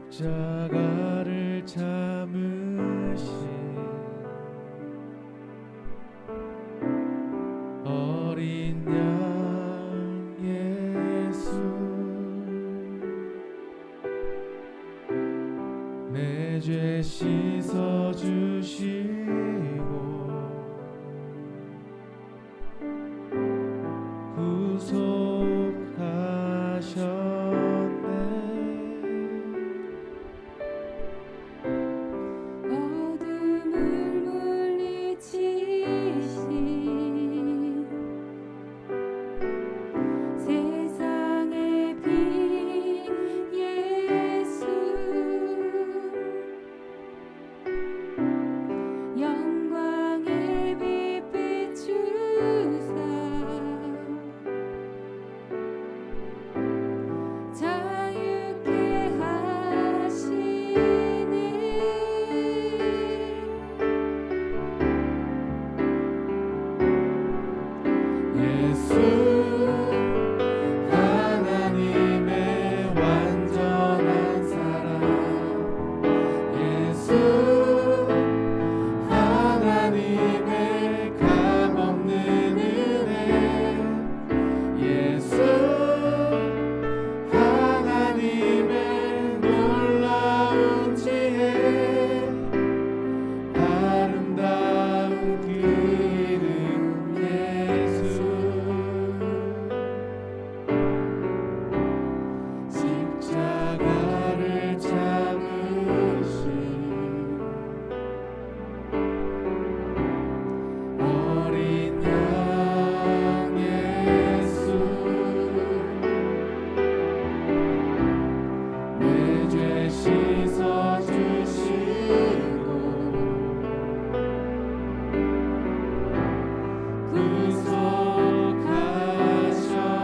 십자가를 참으신 어린 양 예수, 내 죄 씻어주시고 구속하셨네. 어둠을 물리치신 세상의 빛 예수, 영광의 빛 비추사 자유케 하시네. 예수 하나님의 완전한 사랑, 예수 하나님의 값없는 은혜, 예수 하나님의 놀라운 지혜, 아름다운 그 이름 예수. 십자가를 참으신 어린 양 예수, 내 죄 씻어주시고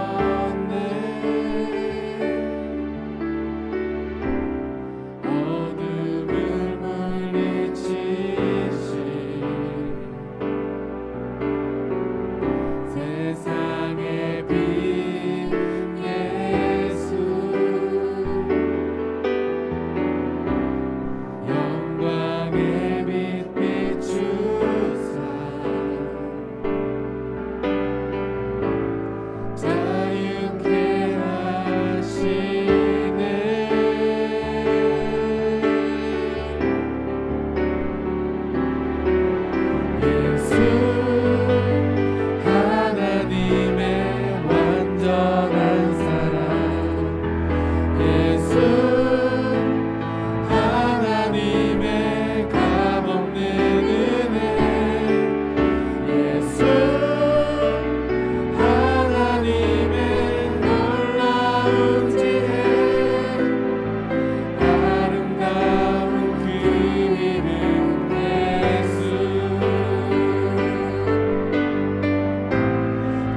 구속하셨네. 어둠을 물리치신 세상의 빛 예수, 영광의 빛 비추사 자유케 하시네. 예수 하나님의 완전한 사랑, 예수 하나님의 값없는 은혜, 예수 하나님의 놀라운 지혜, 아름다운 그 이름 예수.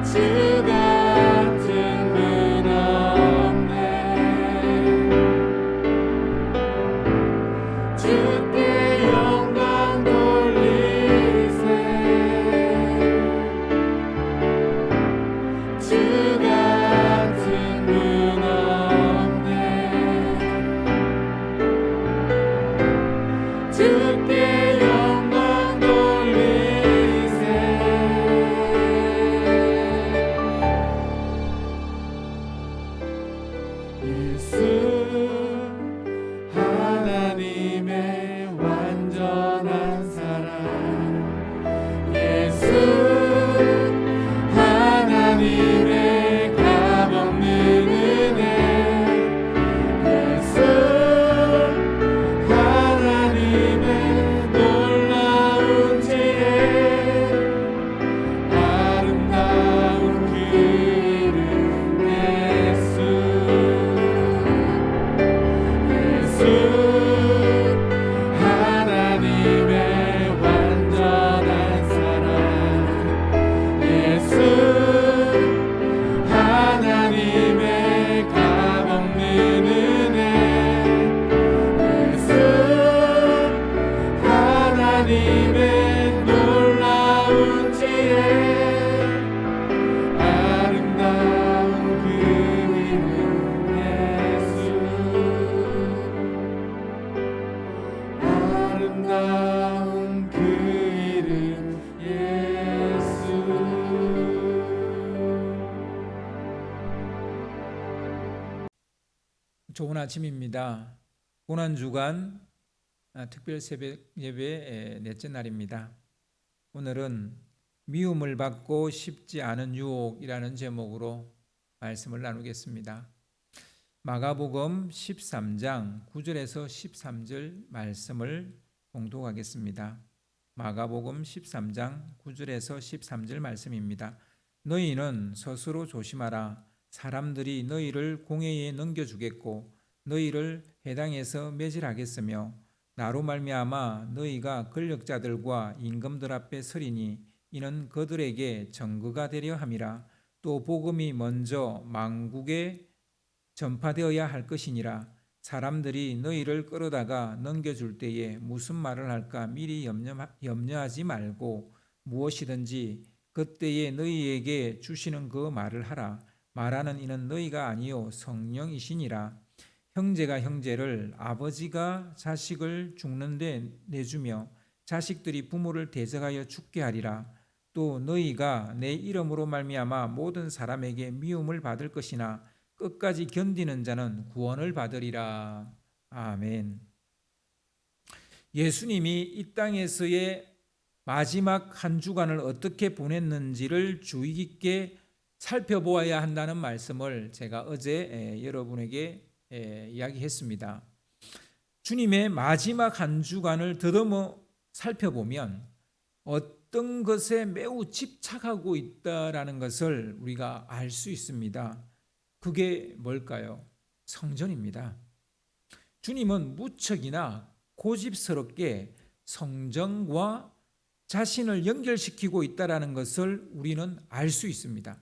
주 같은 분 없네. 주께 영광 돌리세. 주 같은 분 없네. 주께 영광 돌리세. 예수 하나님의 완전한 사랑, 예수 하나님의 값없는 은혜, 예수 하나님의 놀라운 지혜, 아름다운 그 이름 예수. 좋은 아침입니다. 고난주간 특별 새벽 예배 넷째 날입니다. 오늘은 미움을 받고 쉽지 않은 유혹이라는 제목으로 말씀을 나누겠습니다. 마가복음 13장 9절에서 13절 말씀을 봉독하겠습니다. 마가복음 13장 9절에서 13절 말씀입니다. 너희는 스스로 조심하라. 사람들이 너희를 공회에 넘겨주겠고 너희를 회당에서 매질하겠으며 나로 말미암아 너희가 권력자들과 임금들 앞에 서리니 이는 그들에게 증거가 되려 함이라. 또 복음이 먼저 만국에 전파되어야 할 것이니라. 사람들이 너희를 끌어다가 넘겨줄 때에 무슨 말을 할까 미리 염려하지 말고 무엇이든지 그때에 너희에게 주시는 그 말을 하라. 말하는 이는 너희가 아니요 성령이시니라. 형제가 형제를, 아버지가 자식을 죽는데 내주며 자식들이 부모를 대적하여 죽게 하리라. 또 너희가 내 이름으로 말미암아 모든 사람에게 미움을 받을 것이나 끝까지 견디는 자는 구원을 받으리라. 아멘. 예수님이 이 땅에서의 마지막 한 주간을 어떻게 보냈는지를 주의 깊게 살펴보아야 한다는 말씀을 제가 어제 여러분에게 이야기했습니다. 주님의 마지막 한 주간을 더듬어 살펴보면 어떤 것에 매우 집착하고 있다라는 것을 우리가 알 수 있습니다. 그게 뭘까요? 성전입니다. 주님은 무척이나 고집스럽게 성전과 자신을 연결시키고 있다라는 것을 우리는 알 수 있습니다.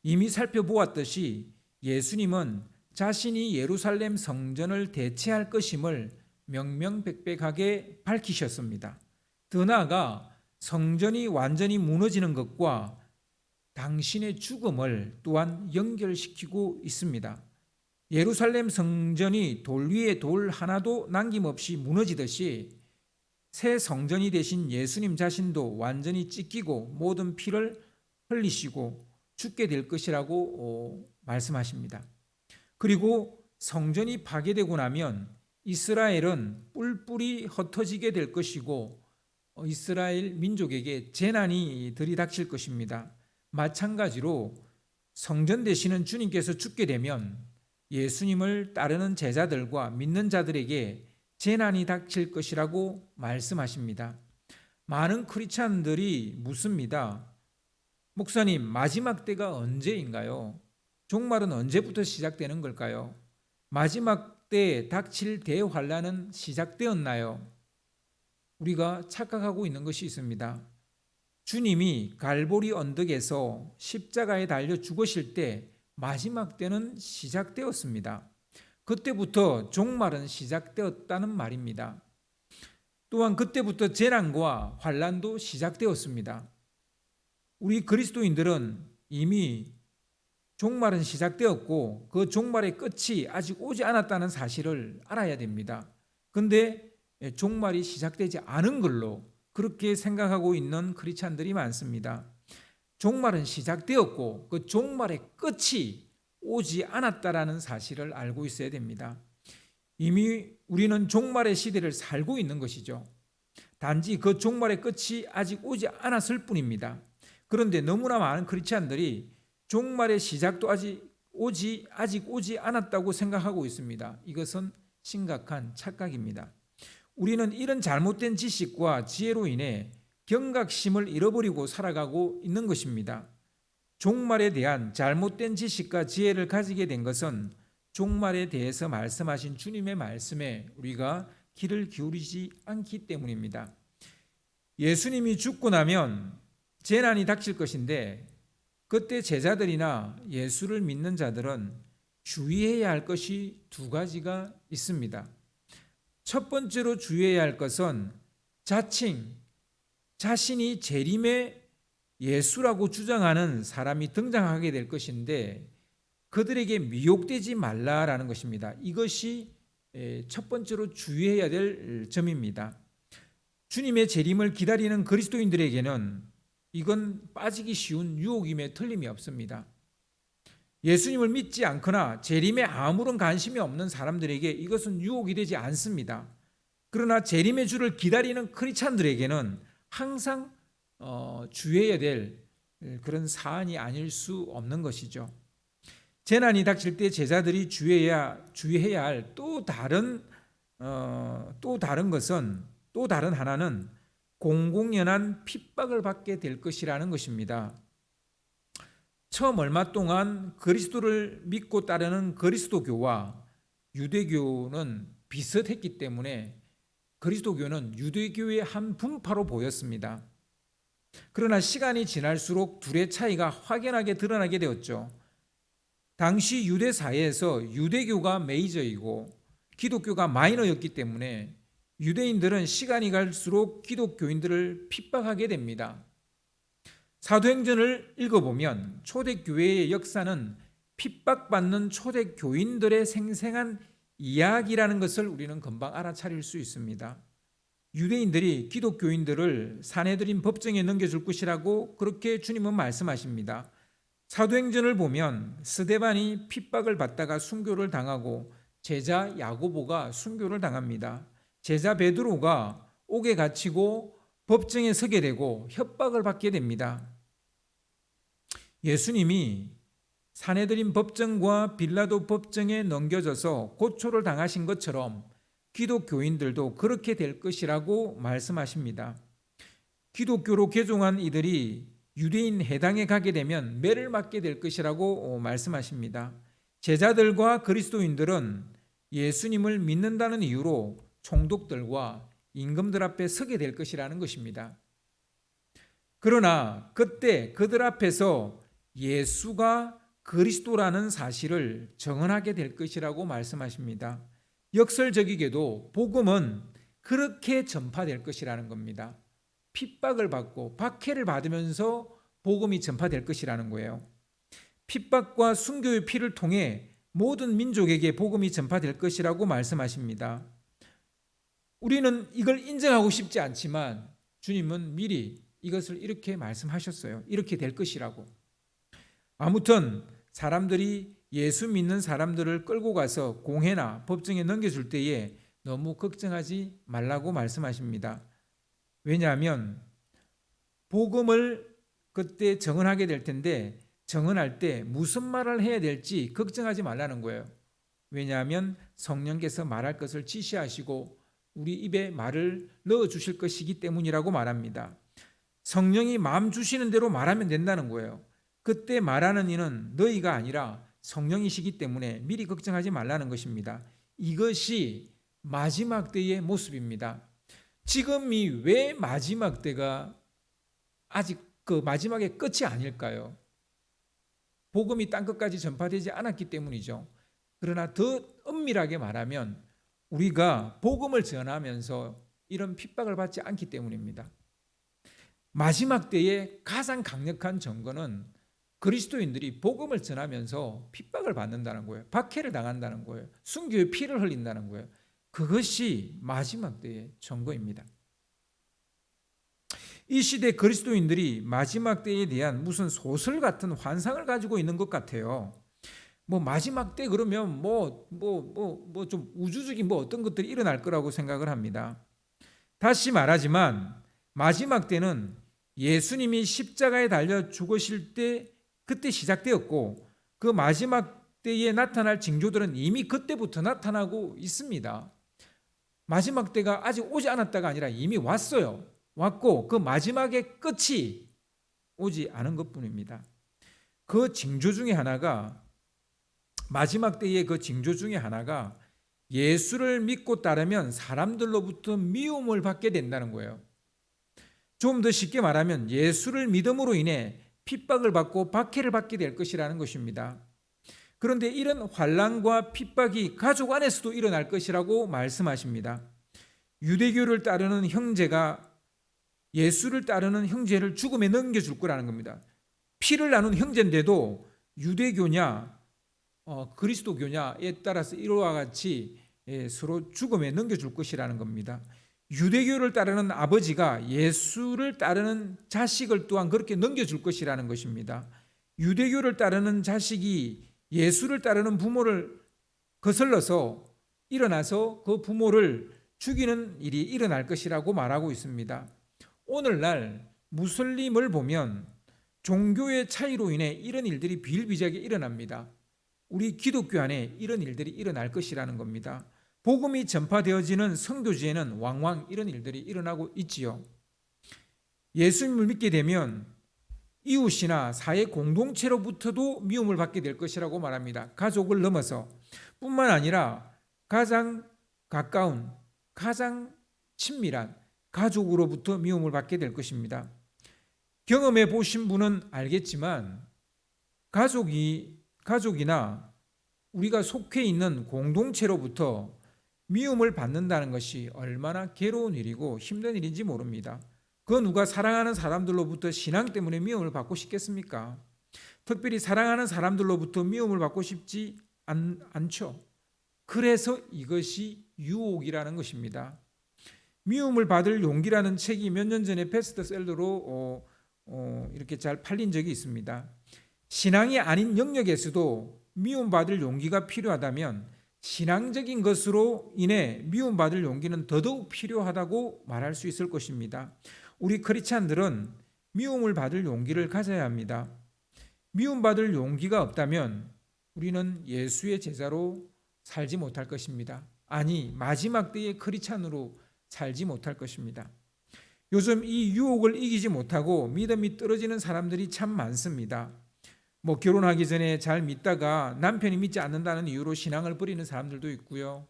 이미 살펴보았듯이 예수님은 자신이 예루살렘 성전을 대체할 것임을 명명백백하게 밝히셨습니다. 더 나아가 성전이 완전히 무너지는 것과 당신의 죽음을 또한 연결시키고 있습니다. 예루살렘 성전이 돌 위에 돌 하나도 남김없이 무너지듯이 새 성전이 되신 예수님 자신도 완전히 찢기고 모든 피를 흘리시고 죽게 될 것이라고 말씀하십니다. 그리고 성전이 파괴되고 나면 이스라엘은 뿔뿔이 흩어지게 될 것이고 이스라엘 민족에게 재난이 들이닥칠 것입니다. 마찬가지로 성전 되시는 주님께서 죽게 되면 예수님을 따르는 제자들과 믿는 자들에게 재난이 닥칠 것이라고 말씀하십니다. 많은 크리스찬들이 묻습니다. 목사님, 마지막 때가 언제인가요? 종말은 언제부터 시작되는 걸까요? 마지막 때 닥칠 대환란은 시작되었나요? 우리가 착각하고 있는 것이 있습니다. 주님이 갈보리 언덕에서 십자가에 달려 죽으실 때 마지막 때는 시작되었습니다. 그때부터 종말은 시작되었다는 말입니다. 또한 그때부터 재난과 환란도 시작되었습니다. 우리 그리스도인들은 이미 종말은 시작되었고 그 종말의 끝이 아직 오지 않았다는 사실을 알아야 됩니다. 그런데 종말이 시작되지 않은 걸로 그렇게 생각하고 있는 크리스찬들이 많습니다. 종말은 시작되었고 그 종말의 끝이 오지 않았다라는 사실을 알고 있어야 됩니다. 이미 우리는 종말의 시대를 살고 있는 것이죠. 단지 그 종말의 끝이 아직 오지 않았을 뿐입니다. 그런데 너무나 많은 크리스찬들이 종말의 시작도 아직 오지 않았다고 생각하고 있습니다. 이것은 심각한 착각입니다. 우리는 이런 잘못된 지식과 지혜로 인해 경각심을 잃어버리고 살아가고 있는 것입니다. 종말에 대한 잘못된 지식과 지혜를 가지게 된 것은 종말에 대해서 말씀하신 주님의 말씀에 우리가 귀를 기울이지 않기 때문입니다. 예수님이 죽고 나면 재난이 닥칠 것인데 그때 제자들이나 예수를 믿는 자들은 주의해야 할 것이 두 가지가 있습니다. 첫 번째로 주의해야 할 것은 자칭 자신이 재림의 예수라고 주장하는 사람이 등장하게 될 것인데 그들에게 미혹되지 말라라는 것입니다. 이것이 첫 번째로 주의해야 될 점입니다. 주님의 재림을 기다리는 그리스도인들에게는 이건 빠지기 쉬운 유혹임에 틀림이 없습니다. 예수님을 믿지 않거나 재림에 아무런 관심이 없는 사람들에게 이것은 유혹이 되지 않습니다. 그러나 재림의 주를 기다리는 크리스찬들에게는 항상 주의해야 될 그런 사안이 아닐 수 없는 것이죠. 재난이 닥칠 때 제자들이 주의해야 할 또 다른 하나는 공공연한 핍박을 받게 될 것이라는 것입니다. 처음 얼마 동안 그리스도를 믿고 따르는 그리스도교와 유대교는 비슷했기 때문에 그리스도교는 유대교의 한 분파로 보였습니다. 그러나 시간이 지날수록 둘의 차이가 확연하게 드러나게 되었죠. 당시 유대 사회에서 유대교가 메이저이고 기독교가 마이너였기 때문에 유대인들은 시간이 갈수록 기독교인들을 핍박하게 됩니다. 사도행전을 읽어보면 초대교회의 역사는 핍박받는 초대교인들의 생생한 이야기라는 것을 우리는 금방 알아차릴 수 있습니다. 유대인들이 기독교인들을 사내들인 법정에 넘겨줄 것이라고 그렇게 주님은 말씀하십니다. 사도행전을 보면 스데반이 핍박을 받다가 순교를 당하고 제자 야고보가 순교를 당합니다. 제자 베드로가 옥에 갇히고 법정에 서게 되고 협박을 받게 됩니다. 예수님이 사내들인 법정과 빌라도 법정에 넘겨져서 고초를 당하신 것처럼 기독교인들도 그렇게 될 것이라고 말씀하십니다. 기독교로 개종한 이들이 유대인 해당에 가게 되면 매를 맞게 될 것이라고 말씀하십니다. 제자들과 그리스도인들은 예수님을 믿는다는 이유로 총독들과 임금들 앞에 서게 될 것이라는 것입니다. 그러나 그때 그들 앞에서 예수가 그리스도라는 사실을 정언하게 될 것이라고 말씀하십니다. 역설적이게도 복음은 그렇게 전파될 것이라는 겁니다. 핍박을 받고 박해를 받으면서 복음이 전파될 것이라는 거예요. 핍박과 순교의 피를 통해 모든 민족에게 복음이 전파될 것이라고 말씀하십니다. 우리는 이걸 인정하고 싶지 않지만 주님은 미리 이것을 이렇게 말씀하셨어요. 이렇게 될 것이라고. 아무튼 사람들이 예수 믿는 사람들을 끌고 가서 공회나 법정에 넘겨줄 때에 너무 걱정하지 말라고 말씀하십니다. 왜냐하면 복음을 그때 정언하게 될 텐데 정언할 때 무슨 말을 해야 될지 걱정하지 말라는 거예요. 왜냐하면 성령께서 말할 것을 지시하시고 우리 입에 말을 넣어주실 것이기 때문이라고 말합니다. 성령이 마음 주시는 대로 말하면 된다는 거예요. 그때 말하는 이는 너희가 아니라 성령이시기 때문에 미리 걱정하지 말라는 것입니다. 이것이 마지막 때의 모습입니다. 지금이 왜 마지막 때가 아직 그 마지막의 끝이 아닐까요? 복음이 땅끝까지 전파되지 않았기 때문이죠. 그러나 더 엄밀하게 말하면 우리가 복음을 전하면서 이런 핍박을 받지 않기 때문입니다. 마지막 때의 가장 강력한 증거는 그리스도인들이 복음을 전하면서 핍박을 받는다는 거예요. 박해를 당한다는 거예요. 순교의 피를 흘린다는 거예요. 그것이 마지막 때의 증거입니다. 이 시대 그리스도인들이 마지막 때에 대한 무슨 소설 같은 환상을 가지고 있는 것 같아요. 뭐 마지막 때 그러면 좀 우주적인 어떤 것들이 일어날 거라고 생각을 합니다. 다시 말하지만 마지막 때는 예수님이 십자가에 달려 죽으실 때 그때 시작되었고 그 마지막 때에 나타날 징조들은 이미 그때부터 나타나고 있습니다. 마지막 때가 아직 오지 않았다가 아니라 이미 왔고 그 마지막의 끝이 오지 않은 것뿐입니다. 그 징조 중에 하나가 마지막 때의 그 징조 중에 하나가 예수를 믿고 따르면 사람들로부터 미움을 받게 된다는 거예요. 좀 더 쉽게 말하면 예수를 믿음으로 인해 핍박을 받고 박해를 받게 될 것이라는 것입니다. 그런데 이런 환난과 핍박이 가족 안에서도 일어날 것이라고 말씀하십니다. 유대교를 따르는 형제가 예수를 따르는 형제를 죽음에 넘겨줄 거라는 겁니다. 피를 나눈 형제인데도 유대교냐 그리스도교냐에 따라서 이와 같이 서로 죽음에 넘겨줄 것이라는 겁니다. 유대교를 따르는 아버지가 예수를 따르는 자식을 또한 그렇게 넘겨줄 것이라는 것입니다. 유대교를 따르는 자식이 예수를 따르는 부모를 거슬러서 일어나서 그 부모를 죽이는 일이 일어날 것이라고 말하고 있습니다. 오늘날 무슬림을 보면 종교의 차이로 인해 이런 일들이 비일비재하게 일어납니다. 우리 기독교 안에 이런 일들이 일어날 것이라는 겁니다. 복음이 전파되어지는 선교지에는 왕왕 이런 일들이 일어나고 있지요. 예수님을 믿게 되면 이웃이나 사회 공동체로부터도 미움을 받게 될 것이라고 말합니다. 가족을 넘어서 뿐만 아니라 가장 가까운, 가장 친밀한 가족으로부터 미움을 받게 될 것입니다. 경험해 보신 분은 알겠지만 가족이나 우리가 속해 있는 공동체로부터 미움을 받는다는 것이 얼마나 괴로운 일이고 힘든 일인지 모릅니다. 그 누가 사랑하는 사람들로부터 신앙 때문에 미움을 받고 싶겠습니까? 특별히 사랑하는 사람들로부터 미움을 받고 싶지 않죠. 그래서 이것이 유혹이라는 것입니다. 미움을 받을 용기라는 책이 몇 년 전에 베스트셀러로 이렇게 잘 팔린 적이 있습니다. 신앙이 아닌 영역에서도 미움받을 용기가 필요하다면 신앙적인 것으로 인해 미움받을 용기는 더더욱 필요하다고 말할 수 있을 것입니다. 우리 크리스찬들은 미움을 받을 용기를 가져야 합니다. 미움받을 용기가 없다면 우리는 예수의 제자로 살지 못할 것입니다. 아니, 마지막 때의 크리스찬으로 살지 못할 것입니다. 요즘 이 유혹을 이기지 못하고 믿음이 떨어지는 사람들이 참 많습니다. 결혼하기 전에 잘 믿다가 남편이 믿지 않는다는 이유로 신앙을 버리는 사람들도 있고요.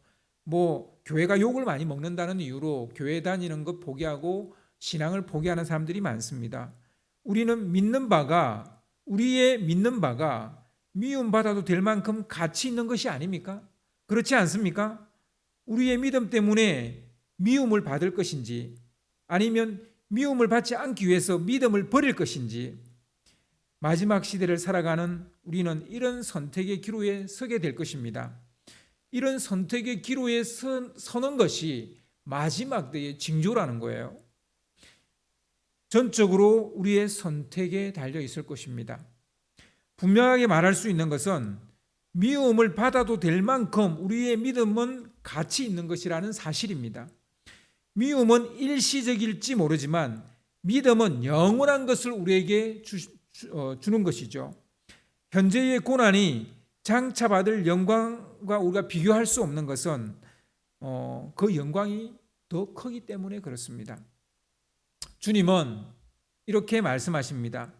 교회가 욕을 많이 먹는다는 이유로 교회 다니는 것 포기하고 신앙을 포기하는 사람들이 많습니다. 우리의 믿는 바가 미움받아도 될 만큼 가치 있는 것이 아닙니까? 그렇지 않습니까? 우리의 믿음 때문에 미움을 받을 것인지 아니면 미움을 받지 않기 위해서 믿음을 버릴 것인지 마지막 시대를 살아가는 우리는 이런 선택의 기로에 서게 될 것입니다. 이런 선택의 기로에 서는 것이 마지막 때의 징조라는 거예요. 전적으로 우리의 선택에 달려 있을 것입니다. 분명하게 말할 수 있는 것은 미움을 받아도 될 만큼 우리의 믿음은 가치 있는 것이라는 사실입니다. 미움은 일시적일지 모르지만 믿음은 영원한 것을 우리에게 주는 것이죠. 현재의 고난이 장차받을 영광과 우리가 비교할 수 없는 것은 그 영광이 더 크기 때문에 그렇습니다. 주님은 이렇게 말씀하십니다.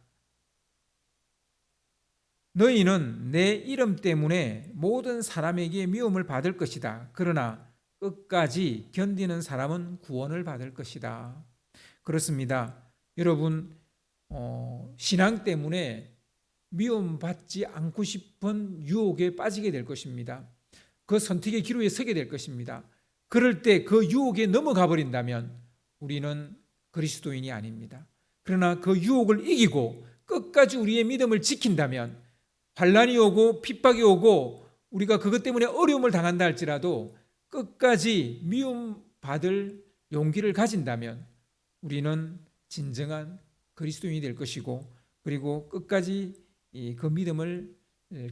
너희는 내 이름 때문에 모든 사람에게 미움을 받을 것이다. 그러나 끝까지 견디는 사람은 구원을 받을 것이다. 그렇습니다. 여러분, 신앙 때문에 미움받지 않고 싶은 유혹에 빠지게 될 것입니다. 그 선택의 기로에 서게 될 것입니다. 그럴 때 그 유혹에 넘어가 버린다면 우리는 그리스도인이 아닙니다. 그러나 그 유혹을 이기고 끝까지 우리의 믿음을 지킨다면 환난이 오고 핍박이 오고 우리가 그것 때문에 어려움을 당한다 할지라도 끝까지 미움받을 용기를 가진다면 우리는 진정한 그리스도인이 될 것이고 그리고 끝까지 그 믿음을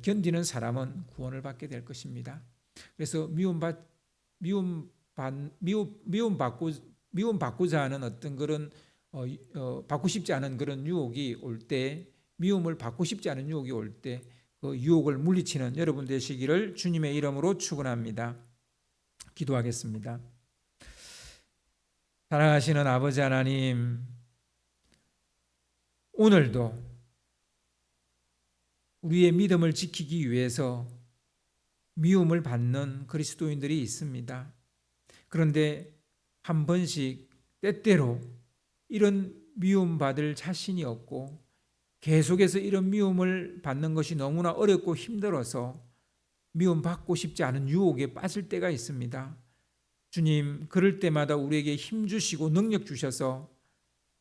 견디는 사람은 구원을 받게 될 것입니다. 그래서 미움받고자 하는 어떤 그런 받고 싶지 않은 그런 유혹이 올 때, 미움을 받고 싶지 않은 유혹이 올 때 그 유혹을 물리치는 여러분 되시기를 주님의 이름으로 축원합니다. 기도하겠습니다. 사랑하시는 아버지 하나님, 오늘도 우리의 믿음을 지키기 위해서 미움을 받는 그리스도인들이 있습니다. 그런데 한 번씩 때때로 이런 미움받을 자신이 없고 계속해서 이런 미움을 받는 것이 너무나 어렵고 힘들어서 미움받고 싶지 않은 유혹에 빠질 때가 있습니다. 주님, 그럴 때마다 우리에게 힘 주시고 능력 주셔서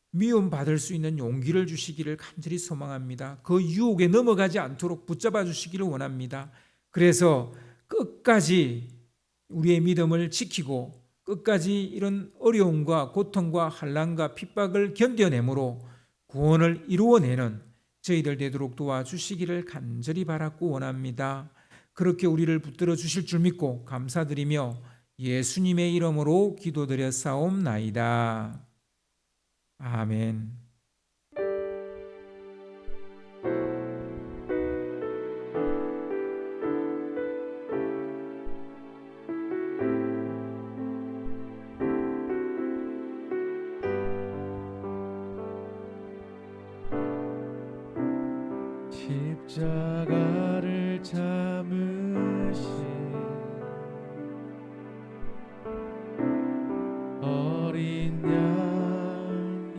미움받을 수 있는 용기를 주시기를 간절히 소망합니다. 그 유혹에 넘어가지 않도록 붙잡아 주시기를 원합니다. 그래서 끝까지 우리의 믿음을 지키고 끝까지 이런 어려움과 고통과 환난과 핍박을 견뎌내므로 구원을 이루어내는 저희들 되도록 도와주시기를 간절히 바라고 원합니다. 그렇게 우리를 붙들어 주실 줄 믿고 감사드리며 예수님의 이름으로 기도드렸사옵나이다. 아멘. 십자가를 참으신 어린 양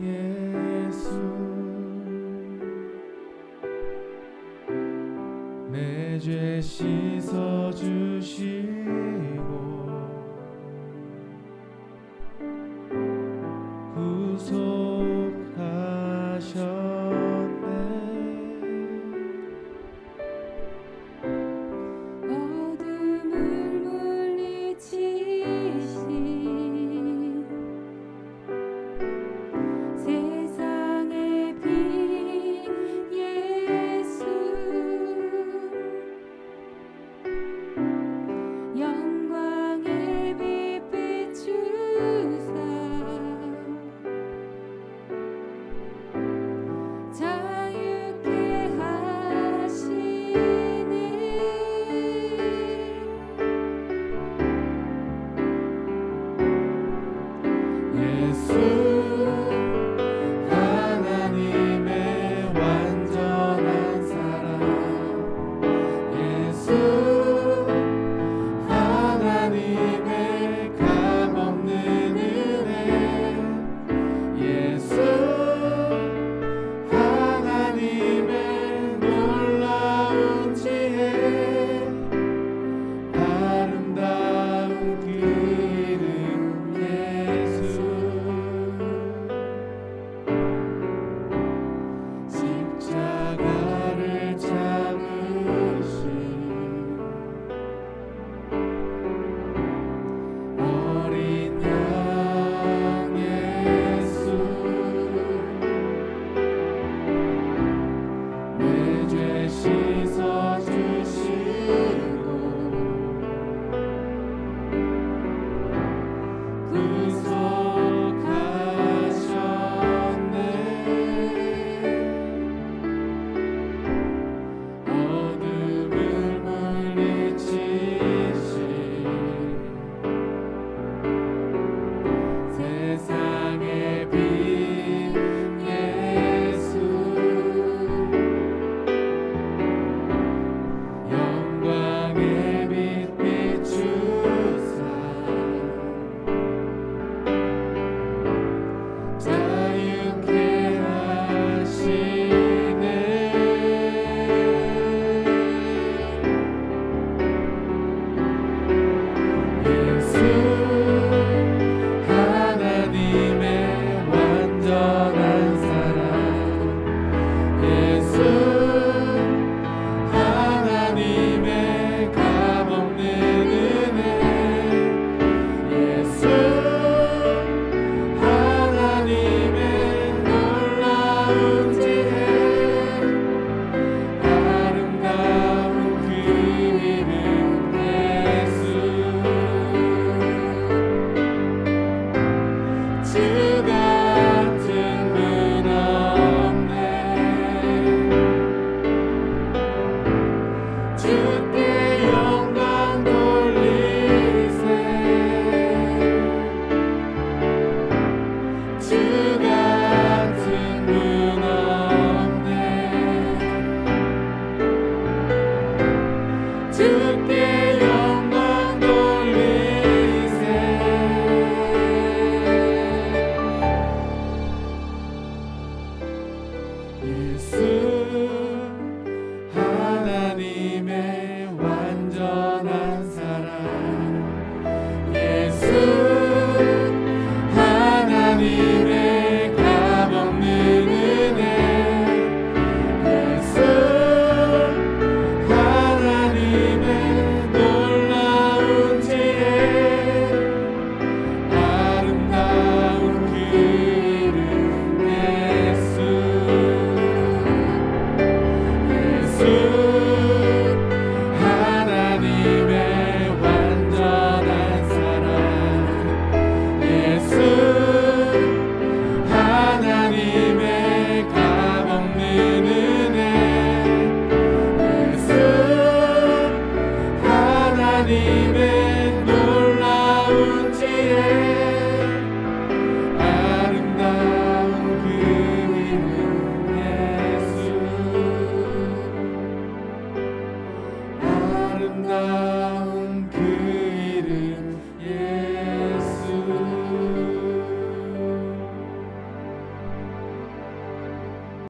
주님의